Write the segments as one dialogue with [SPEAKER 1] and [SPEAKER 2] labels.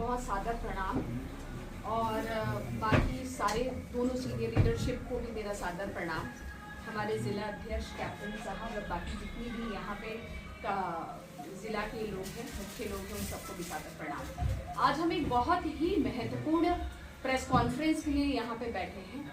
[SPEAKER 1] बहुत सादर प्रणाम और बाकी सारे दोनों सीनियर लीडरशिप को भी मेरा सादर प्रणाम। हमारे ज़िला अध्यक्ष कैप्टन साहब और बाकी जितनी भी यहाँ पे ज़िला के लोग हैं, मुख्य लोग हैं, उन सबको भी सादर प्रणाम। आज हम एक बहुत ही महत्वपूर्ण प्रेस कॉन्फ्रेंस के लिए यहाँ पे बैठे हैं,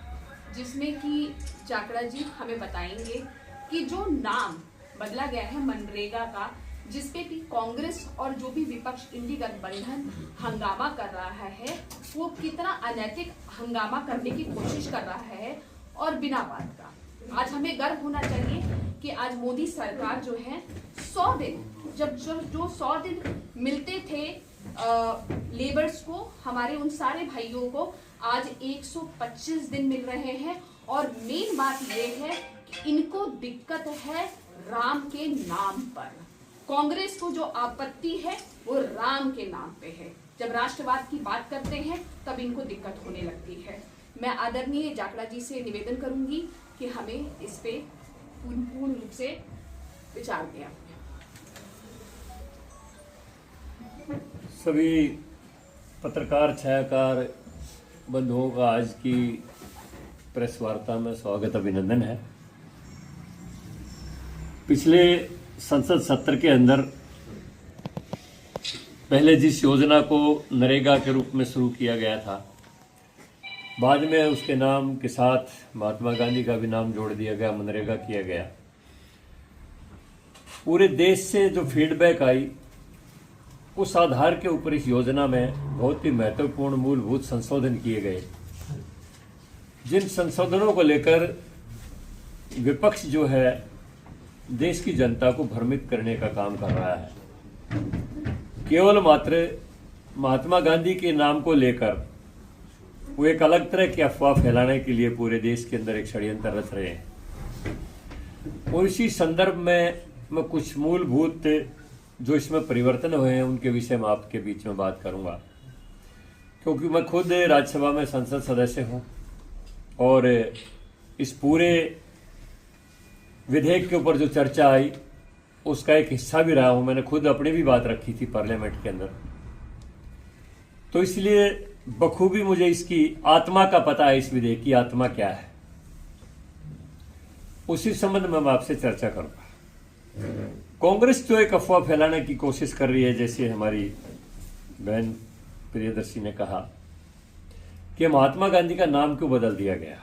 [SPEAKER 1] जिसमें कि जाकड़ा जी हमें बताएंगे कि जो नाम बदला गया है मनरेगा का, जिसपे कि कांग्रेस और जो भी विपक्ष इंडी गठबंधन हंगामा कर रहा है, वो कितना अनैतिक हंगामा करने की कोशिश कर रहा है और बिना बात का। आज हमें गर्व होना चाहिए कि आज मोदी सरकार जो है 100 दिन जो 100 दिन मिलते थे लेबर्स को, हमारे उन सारे भाइयों को आज 125 दिन मिल रहे हैं। और मेन बात ये है कि इनको दिक्कत है राम के नाम पर। कांग्रेस को जो आपत्ति है वो राम के नाम पे है। जब राष्ट्रवाद की बात करते हैं तब इनको दिक्कत होने लगती है। मैं आदरणीय जाकड़ा जी से निवेदन करूंगी कि हमें इस पे पूर्ण रूप से विचार दें।
[SPEAKER 2] सभी पत्रकार छायाकार बंधुओं का आज की प्रेस वार्ता में स्वागत अभिनंदन है। पिछले संसद सत्र के अंदर पहले जिस योजना को नरेगा के रूप में शुरू किया गया था, बाद में उसके नाम के साथ महात्मा गांधी का भी नाम जोड़ दिया गया, मनरेगा किया गया। पूरे देश से जो फीडबैक आई, उस आधार के ऊपर इस योजना में बहुत ही महत्वपूर्ण मूलभूत संशोधन किए गए, जिन संशोधनों को लेकर विपक्ष जो है देश की जनता को भ्रमित करने का काम कर रहा है। केवल मात्र महात्मा गांधी के नाम को लेकर वो एक अलग तरह की अफवाह फैलाने के लिए पूरे देश के अंदर एक षड्यंत्र रच रहे हैं। और इसी संदर्भ में मैं कुछ मूलभूत जो इसमें परिवर्तन हुए हैं उनके विषय में आपके बीच में बात करूंगा, क्योंकि मैं खुद राज्यसभा में संसद सदस्य हूं और इस पूरे विधेयक के ऊपर जो चर्चा आई उसका एक हिस्सा भी रहा हूं। मैंने खुद अपनी भी बात रखी थी पार्लियामेंट के अंदर, तो इसलिए बखूबी मुझे इसकी आत्मा का पता है, इस विधेयक की आत्मा क्या है। उसी संबंध में मैं आपसे चर्चा करूंगा। कांग्रेस जो एक अफवाह फैलाने की कोशिश कर रही है, जैसे हमारी बहन प्रियदर्शी ने कहा कि महात्मा गांधी का नाम क्यों बदल दिया गया।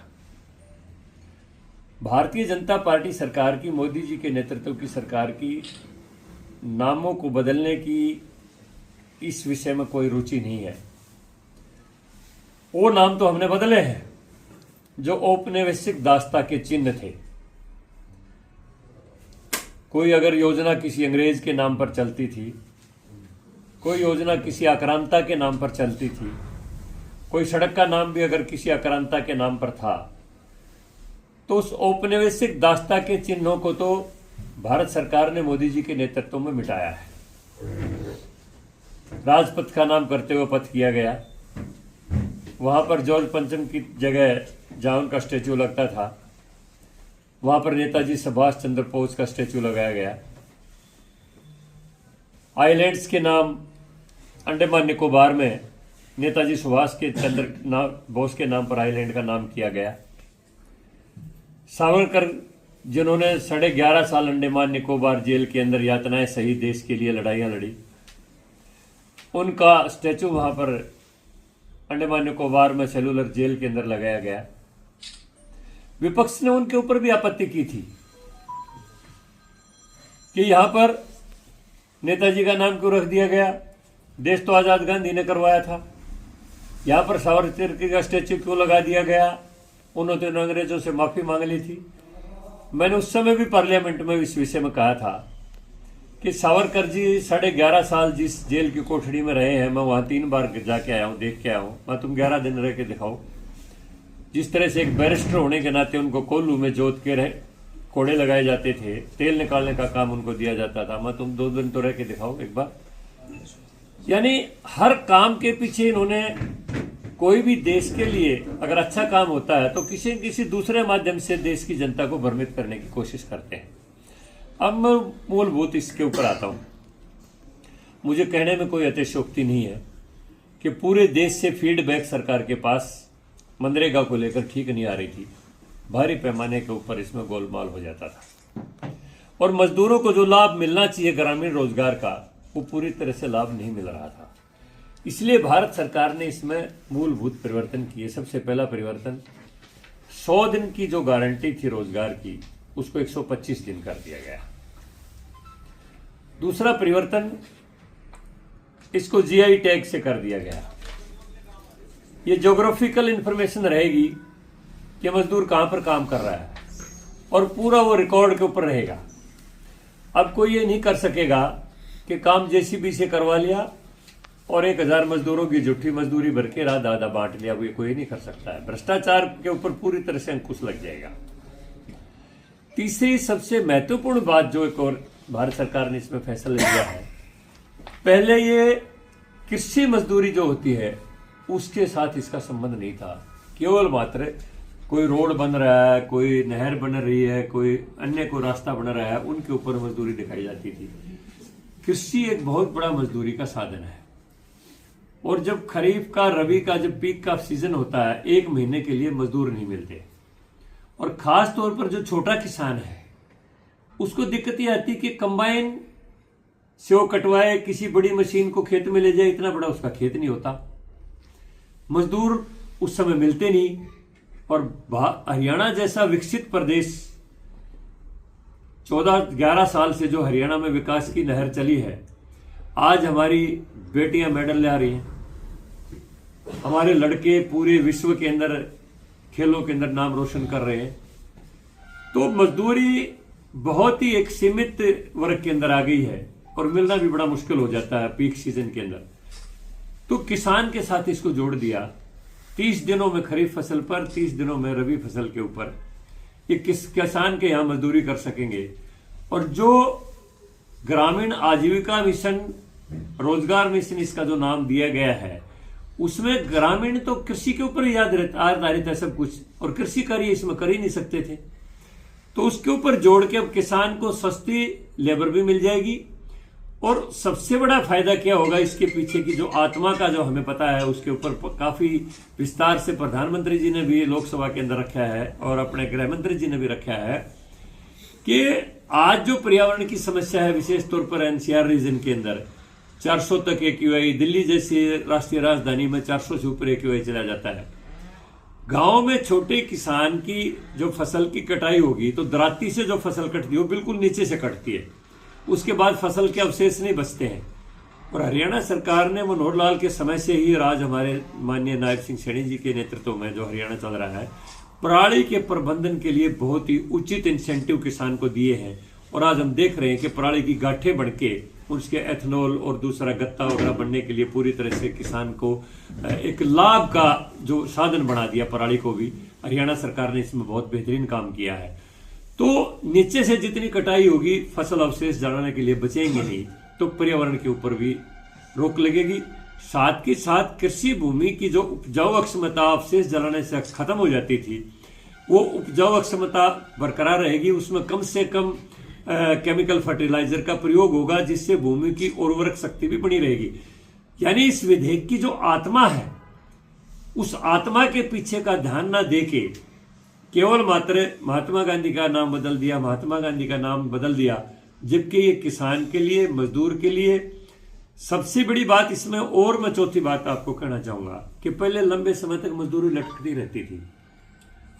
[SPEAKER 2] भारतीय जनता पार्टी सरकार की, मोदी जी के नेतृत्व की सरकार की नामों को बदलने की इस विषय में कोई रुचि नहीं है। वो नाम तो हमने बदले हैं जो औपनिवेशिक दासता के चिन्ह थे। कोई अगर योजना किसी अंग्रेज के नाम पर चलती थी, कोई योजना किसी आक्रांता के नाम पर चलती थी, कोई सड़क का नाम भी अगर किसी आक्रांता के नाम पर था, तो उस औपनिवेशिक दासता के चिन्हों को तो भारत सरकार ने मोदी जी के नेतृत्व में मिटाया है। राजपथ का नाम करते हुए पथ किया गया। वहां पर जॉर्ज पंचम की जगह जहां उनका स्टैच्यू लगता था, वहां पर नेताजी सुभाष चंद्र बोस का स्टैच्यू लगाया गया। आइलैंड्स के नाम अंडमान निकोबार में नेताजी सुभाष के चंद्र बोस के नाम पर आइलैंड का नाम किया गया। सावरकर जिन्होंने 11.5 साल अंडमान निकोबार जेल के अंदर यातनाएं सही, देश के लिए लड़ाइयां लड़ी, उनका स्टैचू वहां पर अंडमान निकोबार में सेलुलर जेल के अंदर लगाया गया। विपक्ष ने उनके ऊपर भी आपत्ति की थी कि यहां पर नेताजी का नाम क्यों रख दिया गया, देश तो आजाद गांधी ने करवाया था। यहां पर सावरकर का स्टैच्यू क्यों लगा दिया गया, उन्होंने अंग्रेजों से माफी मांग ली थी। मैंने उस समय भी पार्लियामेंट में इस विषय में कहा था कि सावरकर जी 11.5 साल जिस जेल की कोठरी में रहे हैं, मैं वहां 3 बार जाके आया हूं, देख के आया हूं। मैं तुम 11 दिन रह के दिखाओ। जिस तरह से एक बैरिस्टर होने के नाते उनको कोल्लू में जोत के रहे कोड़े लगाए जाते थे, तेल निकालने का काम उनको दिया जाता था, मैं तुम 2 दिन तो रह के दिखाओ एक बार। यानी हर काम के पीछे इन्होंने, कोई भी देश के लिए अगर अच्छा काम होता है तो किसी दूसरे माध्यम से देश की जनता को भ्रमित करने की कोशिश करते हैं। अब मैं मूलभूत इसके ऊपर आता हूं। मुझे कहने में कोई अतिशयोक्ति नहीं है कि पूरे देश से फीडबैक सरकार के पास मनरेगा को लेकर ठीक नहीं आ रही थी। भारी पैमाने के ऊपर इसमें गोलमाल हो जाता था और मजदूरों को जो लाभ मिलना चाहिए ग्रामीण रोजगार का, वो पूरी तरह से लाभ नहीं मिल रहा था। इसलिए भारत सरकार ने इसमें मूलभूत परिवर्तन किए। सबसे पहला परिवर्तन, 100 दिन की जो गारंटी थी रोजगार की, उसको 125 दिन कर दिया गया। दूसरा परिवर्तन, इसको जीआई टैग से कर दिया गया। ये ज्योग्राफिकल इंफॉर्मेशन रहेगी कि मजदूर कहां पर काम कर रहा है और पूरा वो रिकॉर्ड के ऊपर रहेगा। अब कोई ये नहीं कर सकेगा कि काम जेसीबी से करवा लिया और 1000 मजदूरों की झूठी मजदूरी भर के आधा आधा बांट लिया, वो कोई नहीं कर सकता है। भ्रष्टाचार के ऊपर पूरी तरह से अंकुश लग जाएगा। तीसरी सबसे महत्वपूर्ण बात जो एक और भारत सरकार ने इसमें फैसला लिया है, पहले ये कृषि मजदूरी जो होती है उसके साथ इसका संबंध नहीं था। केवल मात्र कोई रोड बन रहा है, कोई नहर बन रही है, कोई अन्य कोई रास्ता बन रहा है, उनके ऊपर मजदूरी दिखाई जाती थी। कृषि एक बहुत बड़ा मजदूरी का साधन है और जब खरीफ का, रबी का जब पीक का सीजन होता है, 1 महीने के लिए मजदूर नहीं मिलते और खास तौर पर जो छोटा किसान है उसको दिक्कत ये आती कि कंबाइन से वो कटवाए, किसी बड़ी मशीन को खेत में ले जाए, इतना बड़ा उसका खेत नहीं होता, मजदूर उस समय मिलते नहीं। और हरियाणा जैसा विकसित प्रदेश, 14-11 साल से जो हरियाणा में विकास की लहर चली है, आज हमारी बेटियां मेडल ले आ रही हैं, हमारे लड़के पूरे विश्व के अंदर खेलों के अंदर नाम रोशन कर रहे हैं। तो मजदूरी बहुत ही एक सीमित वर्ग के अंदर आ गई है और मिलना भी बड़ा मुश्किल हो जाता है पीक सीजन के अंदर। तो किसान के साथ इसको जोड़ दिया, 30 दिनों में खरीफ फसल पर, 30 दिनों में रबी फसल के ऊपर ये किसान के यहां मजदूरी कर सकेंगे। और जो ग्रामीण आजीविका मिशन, रोजगार मिशन इसका जो नाम दिया गया है, उसमें ग्रामीण तो कृषि के ऊपर ही आधारित है सब कुछ, और कृषि कार्य इसमें कर ही नहीं सकते थे। तो उसके ऊपर जोड़ के अब किसान को सस्ती लेबर भी मिल जाएगी। और सबसे बड़ा फायदा क्या होगा, इसके पीछे की जो आत्मा का जो हमें पता है, उसके ऊपर काफी विस्तार से प्रधानमंत्री जी ने भी लोकसभा के अंदर रखा है और अपने गृह मंत्री जी ने भी रखा है कि आज जो पर्यावरण की समस्या है, विशेष तौर पर एनसीआर रीजन के अंदर 400 तक एक्यूआई, दिल्ली जैसी राष्ट्रीय राजधानी में 400 से ऊपर एक्यूआई चला जाता है। गांव में छोटे किसान की जो फसल की कटाई होगी तो दराती से जो फसल कटती है वो बिल्कुल नीचे से कटती है, उसके बाद फसल के अवशेष नहीं बचते हैं। और हरियाणा सरकार ने मनोहर लाल के समय से ही, राज हमारे माननीय नायब सिंह सैनी जी के नेतृत्व में जो हरियाणा चल रहा है, पराली के प्रबंधन के लिए बहुत ही उचित इंसेंटिव किसान को दिए हैं। और आज हम देख रहे हैं कि पराली की गांठें बढ़ के उसके एथेनॉल और दूसरा गत्ता वगैरह बनने के लिए पूरी तरह से किसान को एक लाभ का जो साधन बना दिया। पराली को भी हरियाणा सरकार ने इसमें बहुत बेहतरीन काम किया है। तो नीचे से जितनी कटाई होगी, फसल अवशेष जलाने के लिए बचेंगे नहीं, तो पर्यावरण के ऊपर भी रोक लगेगी। साथ के साथ कृषि भूमि की जो उपजाऊ अक्षमता अवशेष जलाने से खत्म हो जाती थी, वो उपजाऊ अक्षमता बरकरार रहेगी। उसमें कम से कम केमिकल फर्टिलाइजर का प्रयोग होगा, जिससे भूमि की उर्वरक शक्ति भी बनी रहेगी। यानी इस विधेयक की जो आत्मा है, उस आत्मा के पीछे का ध्यान ना देके केवल मात्र महात्मा गांधी का नाम बदल दिया, महात्मा गांधी का नाम बदल दिया, जबकि ये किसान के लिए, मजदूर के लिए सबसे बड़ी बात इसमें। और मैं चौथी बात आपको कहना चाहूंगा कि पहले लंबे समय तक मजदूरी लटकती रहती थी,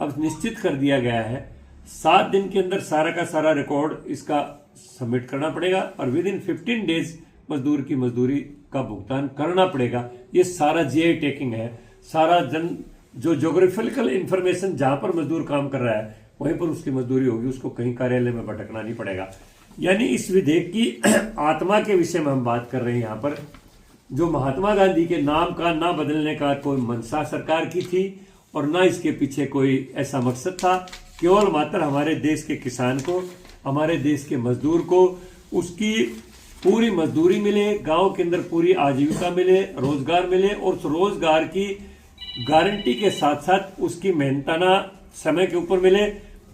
[SPEAKER 2] अब निश्चित कर दिया गया है 7 दिन के अंदर सारा का सारा रिकॉर्ड इसका सबमिट करना पड़ेगा और विद इन 15 डेज मजदूर की मजदूरी का भुगतान करना पड़ेगा। ये सारा जीआई टैगिंग है, सारा जो ज्योग्राफिकल इंफॉर्मेशन जहां पर मजदूर काम कर रहा है वहीं पर उसकी मजदूरी होगी, उसको कहीं कार्यालय में भटकना नहीं पड़ेगा। यानी इस विधेयक की आत्मा के विषय में हम बात कर रहे हैं यहाँ पर। जो महात्मा गांधी के नाम का ना बदलने का कोई मंशा सरकार की थी और ना इसके पीछे कोई ऐसा मकसद था, केवल मात्र हमारे देश के किसान को, हमारे देश के मजदूर को उसकी पूरी मजदूरी मिले, गांव के अंदर पूरी आजीविका मिले, रोजगार मिले और उस रोजगार की गारंटी के साथ साथ उसकी मेहनताना समय के ऊपर मिले।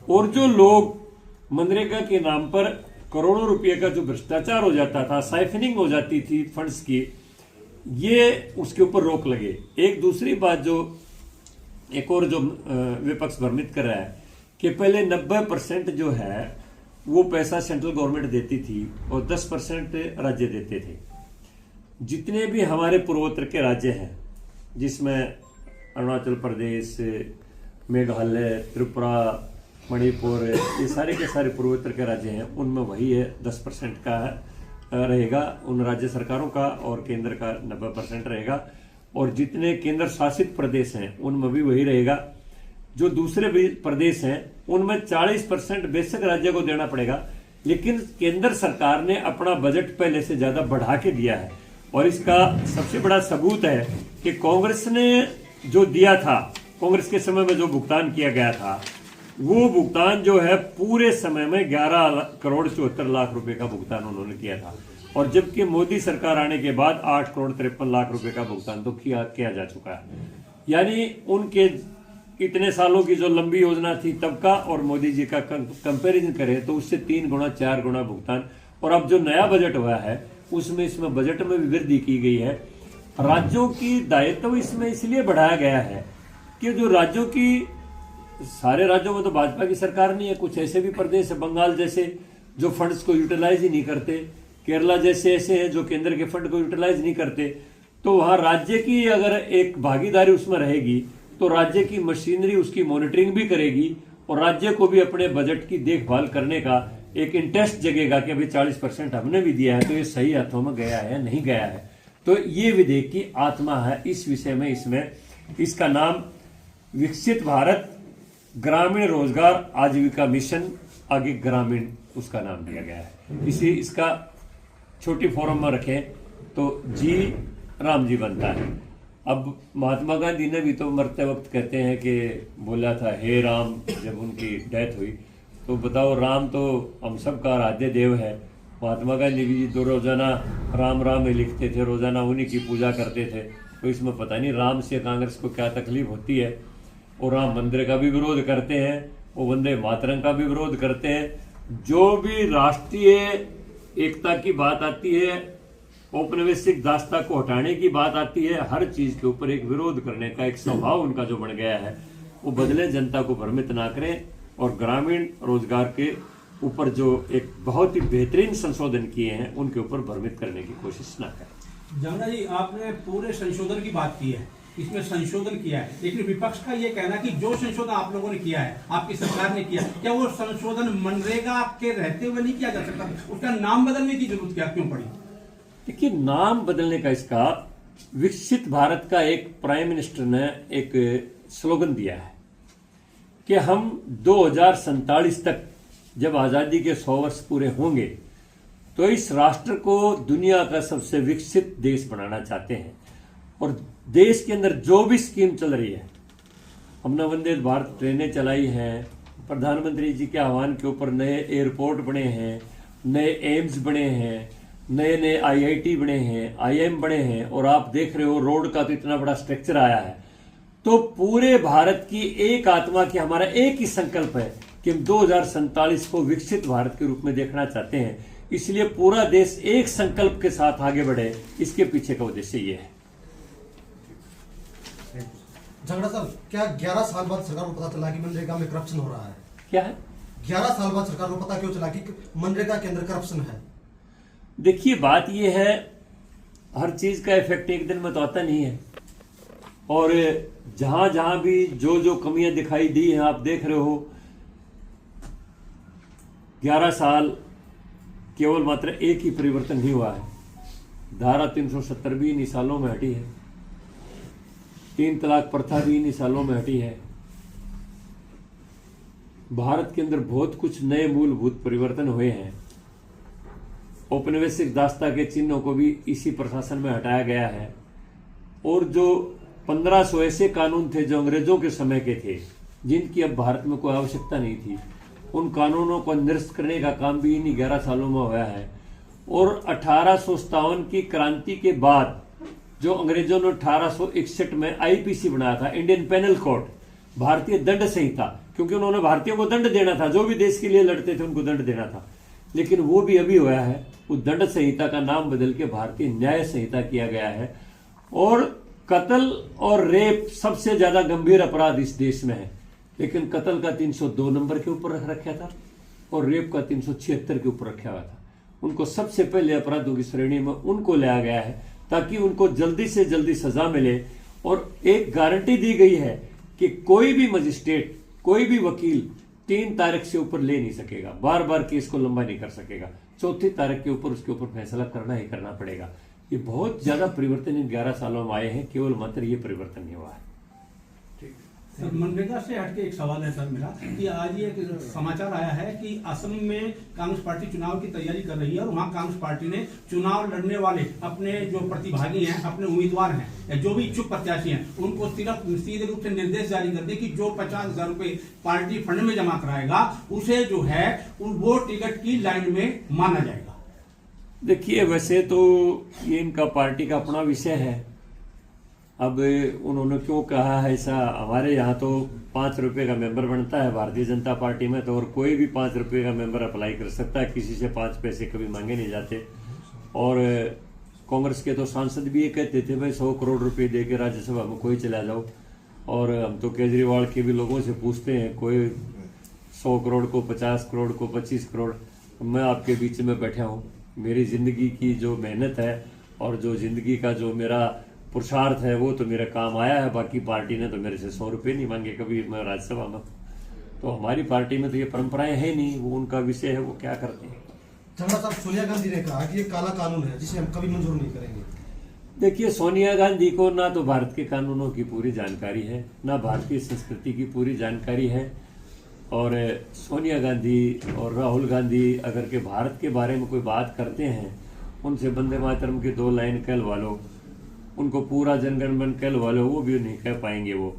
[SPEAKER 2] और जो लोग मनरेगा के नाम पर करोड़ों रुपए का जो भ्रष्टाचार हो जाता था, साइफनिंग हो जाती थी फंड्स की, ये उसके ऊपर रोक लगे। एक दूसरी बात जो एक और जो विपक्ष भ्रमित कर रहा है कि पहले 90% जो है वो पैसा सेंट्रल गवर्नमेंट देती थी और 10% राज्य देते थे। जितने भी हमारे पूर्वोत्तर के राज्य हैं, जिसमें अरुणाचल प्रदेश, मेघालय, त्रिपुरा, मणिपुर, ये सारे के सारे पूर्वोत्तर के राज्य हैं, उनमें वही है 10% का रहेगा उन राज्य सरकारों का, और केंद्र का 90% रहेगा। और जितने केंद्र शासित प्रदेश हैं उनमें भी वही रहेगा। जो दूसरे प्रदेश हैं उनमें 40% बेशक राज्य को देना पड़ेगा, लेकिन केंद्र सरकार ने अपना बजट पहले से ज्यादा बढ़ा के दिया है। और इसका सबसे बड़ा सबूत है कि कांग्रेस ने जो दिया था, कांग्रेस के समय में जो भुगतान किया गया था, वो भुगतान जो है पूरे समय में 11 करोड़ 74 लाख रुपए का भुगतान उन्होंने किया था। और जबकि मोदी सरकार आने के बाद 8 करोड़ 53 लाख रुपए का भुगतान तो किया जा चुका है। यानी उनके इतने सालों की जो लंबी योजना थी तब का और मोदी जी का कंपैरिजन करें तो उससे 3 गुना 4 गुना भुगतान। और अब जो नया बजट हुआ है उसमें इसमें बजट में भी वृद्धि की गई है। राज्यों की दायित्व इसमें इसलिए बढ़ाया गया है कि जो राज्यों की, सारे राज्यों में तो भाजपा की सरकार नहीं है, कुछ ऐसे भी प्रदेश है, बंगाल जैसे, जो फंड्स को यूटिलाइज ही नहीं करते, केरला जैसे ऐसे हैं जो केंद्र के फंड को यूटिलाइज नहीं करते। तो वहां राज्य की अगर एक भागीदारी उसमें रहेगी तो राज्य की मशीनरी उसकी मॉनिटरिंग भी करेगी और राज्य को भी अपने बजट की देखभाल करने का एक इंटरेस्ट जगेगा कि अभी 40% हमने भी दिया है तो ये सही हाथों में गया है या नहीं गया है। तो ये विधेयक की आत्मा है इस विषय में। इसमें इसका नाम विकसित भारत ग्रामीण रोजगार आजीविका मिशन, आगे ग्रामीण उसका नाम दिया गया है। इसका छोटी फॉर्म में रखें तो जी राम जी बनता है। अब महात्मा गांधी ने भी तो मरते वक्त कहते हैं कि बोला था हे राम, जब उनकी डेथ हुई तो बताओ, राम तो हम सब का आराध्य देव है। महात्मा गांधी भी तो रोजाना राम राम ही लिखते थे, रोजाना उन्हीं की पूजा करते थे। तो इसमें पता नहीं राम से कांग्रेस को क्या तकलीफ होती है। और राम मंदिर का भी विरोध करते हैं, वो वंदे मातरम का भी विरोध करते हैं। जो भी राष्ट्रीय एकता की बात आती है, औपनिवेशिक दास्ता को हटाने की बात आती है, हर चीज के ऊपर एक विरोध करने का एक स्वभाव उनका जो बन गया है वो बदले, जनता को भ्रमित ना करें। और ग्रामीण रोजगार के ऊपर जो एक बहुत ही बेहतरीन संशोधन किए हैं उनके ऊपर भ्रमित करने की कोशिश ना करें।
[SPEAKER 3] जमुना जी, आपने पूरे संशोधन की बात की है, इसमें संशोधन किया है, लेकिन विपक्ष का ये कहना कि जो संशोधन आप लोगों ने किया है, आपकी सरकार ने किया, क्या वो संशोधन मनरेगा के रहते हुए नहीं किया जा सकता? उसका नाम बदलने की जरूरत क्या क्यों पड़ी?
[SPEAKER 2] देखिए, नाम बदलने का इसका विकसित भारत का एक प्राइम मिनिस्टर ने एक स्लोगन दिया है कि हम 2047 तक जब आजादी के 100 वर्ष पूरे होंगे तो इस राष्ट्र को दुनिया का सबसे विकसित देश बनाना चाहते हैं। और देश के अंदर जो भी स्कीम चल रही है, हमने वंदे भारत ट्रेनें चलाई हैं, प्रधानमंत्री जी के आह्वान के ऊपर नए एयरपोर्ट बने हैं, नए एम्स बने हैं, नए नए IIT बने हैं, IIM बने हैं, और आप देख रहे हो रोड का तो इतना बड़ा स्ट्रक्चर आया है। तो पूरे भारत की एक आत्मा की हमारा एक ही संकल्प है कि हम 2047 को विकसित भारत के रूप में देखना चाहते हैं। इसलिए पूरा देश एक संकल्प के साथ आगे बढ़े, इसके पीछे का उद्देश्य ये है।
[SPEAKER 4] झगड़ा साहब, क्या 11 साल बाद सरकार को पता चला कि मनरेगा में करप्शन हो रहा है?
[SPEAKER 2] क्या है
[SPEAKER 4] 11 साल बाद सरकार को पता क्यों चला कि मनरेगा के अंदर करप्शन है?
[SPEAKER 2] देखिए, बात यह है, हर चीज का इफेक्ट एक दिन में तो आता नहीं है। और जहां जहां भी जो जो कमियां दिखाई दी हैं, आप देख रहे हो 11 साल केवल मात्र एक ही परिवर्तन नहीं हुआ है। धारा 370 भी इन सालों में हटी है, 3 तलाक प्रथा भी इन सालों में हटी है। भारत के अंदर बहुत कुछ नए मूलभूत परिवर्तन हुए हैं। औपनिवेशिक दास्ता के चिन्हों को भी इसी प्रशासन में हटाया गया है। और जो 1500 ऐसे कानून थे जो अंग्रेजों के समय के थे, जिनकी अब भारत में कोई आवश्यकता नहीं थी, उन कानूनों को निरस्त करने का काम भी इन्हीं 11 सालों में हुआ है। और 1857 की क्रांति के बाद जो अंग्रेजों ने 1861 में IPC बनाया था, इंडियन पेनल कोड, भारतीय दंड संहिता, क्योंकि उन्होंने भारतीयों को दंड देना था, जो भी देश के लिए लड़ते थे उनको दंड देना था। लेकिन वो भी अभी हुआ है, उस दंड संहिता का नाम बदल के भारतीय न्याय संहिता किया गया है। और कत्ल और रेप सबसे ज्यादा गंभीर अपराध इस देश में है, लेकिन कत्ल का 302 नंबर के ऊपर रख रखा था और रेप का 376 के ऊपर रखा हुआ था। उनको सबसे पहले अपराधों की श्रेणी में उनको लाया गया है ताकि उनको जल्दी से जल्दी सजा मिले। और एक गारंटी दी गई है कि कोई भी मजिस्ट्रेट, कोई भी वकील 3 तारीख से ऊपर ले नहीं सकेगा, बार बार केस को लंबा नहीं कर सकेगा। 4थी तारीख के ऊपर उसके ऊपर फैसला करना ही करना पड़ेगा। ये बहुत ज्यादा परिवर्तन इन 11 सालों में आए हैं, केवल मात्र ये परिवर्तन नहीं हुआ है।
[SPEAKER 3] सर, मनरेगा से हटके एक सवाल है सर मेरा कि आज ये एक समाचार आया है कि असम में कांग्रेस पार्टी चुनाव की तैयारी कर रही है और वहां कांग्रेस पार्टी ने चुनाव लड़ने वाले अपने जो प्रतिभागी हैं, अपने उम्मीदवार हैं या जो भी इच्छुक प्रत्याशी हैं, उनको सिर्फ सीधे रूप से निर्देश जारी कर दिए कि जो 50,000 रुपए पार्टी फंड में जमा कराएगा उसे जो है वो टिकट की लाइन में माना जाएगा।
[SPEAKER 2] देखिए, वैसे तो ये इनका पार्टी का अपना विषय है। अब उन्होंने क्यों कहा है ऐसा, हमारे यहाँ तो 5 रुपए का मेंबर बनता है भारतीय जनता पार्टी में, तो और कोई भी 5 रुपए का मेंबर अप्लाई कर सकता है, किसी से 5 पैसे कभी मांगे नहीं जाते। और कांग्रेस के तो सांसद भी ये कहते थे भाई 100 करोड़ रुपए दे के राज्यसभा में कोई चला जाओ। और हम तो केजरीवाल के भी लोगों से पूछते हैं, कोई 100 करोड़ को, 50 करोड़ को, 25 करोड़। मैं आपके बीच में बैठा हूँ, मेरी जिंदगी की जो मेहनत है और जो जिंदगी का जो मेरा पुरुषार्थ है वो तो मेरा काम आया है। बाकी पार्टी ने तो मेरे से 100 रुपये नहीं मांगे कभी मैं राज्यसभा में। तो हमारी पार्टी में तो ये परंपराएं है नहीं, वो उनका विषय है, वो क्या करते हैं।
[SPEAKER 4] झगड़ा साहब, सोनिया गांधी ने कहा कि ये काला कानून है जिसे हम कभी मंजूर नहीं करेंगे।
[SPEAKER 2] देखिए, सोनिया गांधी को ना तो भारत के कानूनों की पूरी जानकारी है, ना भारतीय संस्कृति की पूरी जानकारी है। और सोनिया गांधी और राहुल गांधी अगर के भारत के बारे में कोई बात करते हैं, उनसे वंदे मातरम की 2 लाइन कहलवा लो, उनको पूरा जनगण मन कहलवा लो, वो भी नहीं कह पाएंगे वो।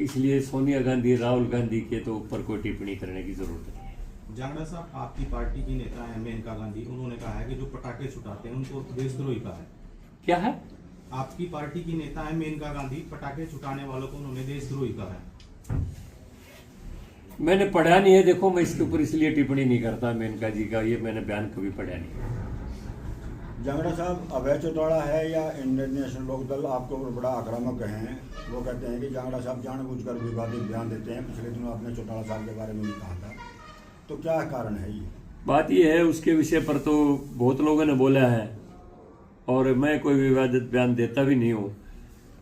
[SPEAKER 2] इसलिए सोनिया गांधी, राहुल गांधी के तो ऊपर कोई टिप्पणी करने की जरूरत नहीं है।
[SPEAKER 5] जांगड़ा साहब, आपकी पार्टी की नेता है मेनका गांधी, उन्होंने कहा है कि जो पटाखे छुटाते हैं उनको देशद्रोही कहा है।
[SPEAKER 2] क्या है?
[SPEAKER 5] आपकी पार्टी की नेता है मेनका गांधी, पटाखे छुटाने वालों को उन्होंने देशद्रोही कहा है।
[SPEAKER 2] मैंने पढ़ा नहीं है, देखो मैं इसके ऊपर इसलिए टिप्पणी नहीं करता मेनका जी का, ये मैंने बयान कभी पढ़ा नहीं।
[SPEAKER 6] जांगड़ा साहब, अभय चौटाला है या इंडियन नेशनल लोकदल आपके ऊपर बड़ा आक्रामक हैं। वो कहते हैं कि जांगड़ा साहब जानबूझकर विवादित बयान देते हैं। पिछले दिनों आपने चौटाला साहब के बारे में भी कहा था, तो क्या कारण है ये?
[SPEAKER 2] बात ये है, उसके विषय पर तो बहुत लोगों ने बोला है और मैं कोई विवादित बयान देता भी नहीं हूँ।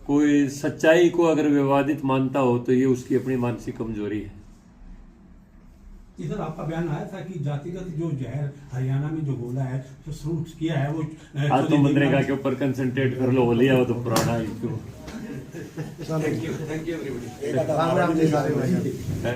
[SPEAKER 2] कोई सच्चाई को अगर विवादित मानता हो तो ये उसकी अपनी मानसिक कमजोरी है।
[SPEAKER 3] इधर आपका बयान आया था कि जातिगत जो जहर हरियाणा में जो गोला है जो शुरू किया है वो
[SPEAKER 2] आज तो मनरेगा के ऊपर कंसंट्रेट कर लो, लिया वो तो पुराना इशू।
[SPEAKER 6] एक